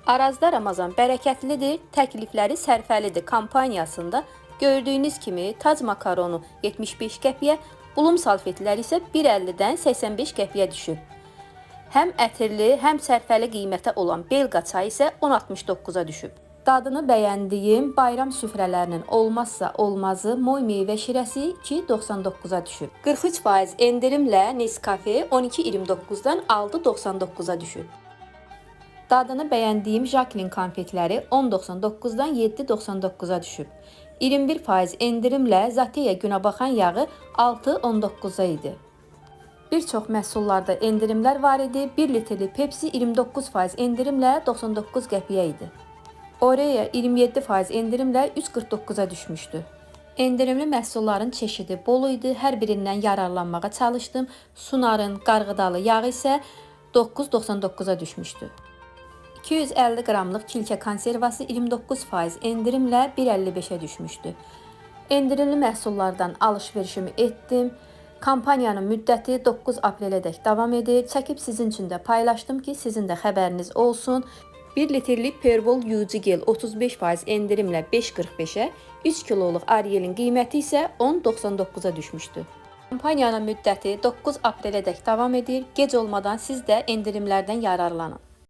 Arazda Ramazan bərəkətlidir, təklifləri sərfəlidir kampaniyasında gördüyünüz kimi tac makaronu 75 qəpiyə, bulum salfetləri isə 1.50-dən 85 qəpiyə düşüb. Həm ətirli, həm sərfəli qiymətə olan belqa çayı isə 10.69-a düşüb. Dadını bəyəndiyim bayram süfrələrinin olmazsa olmazı moy meyvə şirəsi 2.99-a düşüb. 43% endirimlə Nescafe 12.29-dan 6.99-a düşüb. Dadını bəyəndiyim Jacqueline konfetləri 10.99-dan 7.99-a düşüb. 21% endirimlə Zateya günəbaxan yağı 6.19-a idi. Bir çox məhsullarda endirimlər var idi. 1 litrli Pepsi 29% endirimlə 99 qəpiyə idi. Oreo 27% endirimlə 3.49-a düşmüşdü. Endirimli məhsulların çeşidi bol idi. Hər birindən yararlanmağa çalışdım. Sunarın qarğıdalı yağı isə 9.99-a düşmüşdü. 250 qramlıq kilkə konservası 29% endirimlə 1.55-ə düşmüşdü. Endirimli məhsullardan alış-verişimi etdim. Kampaniyanın müddəti 9 aprelədək davam edir. Çəkib sizin üçün də paylaşdım ki, sizin də xəbəriniz olsun. 1 litrlik Pervol yuğu gel 35% endirimlə 5.45-ə, 3 kiloluq Ariel'in qiyməti isə 10.99-a düşmüşdü. Kampaniyanın müddəti 9 aprelədək davam edir. Gec olmadan siz də endirimlərdən yararlanın.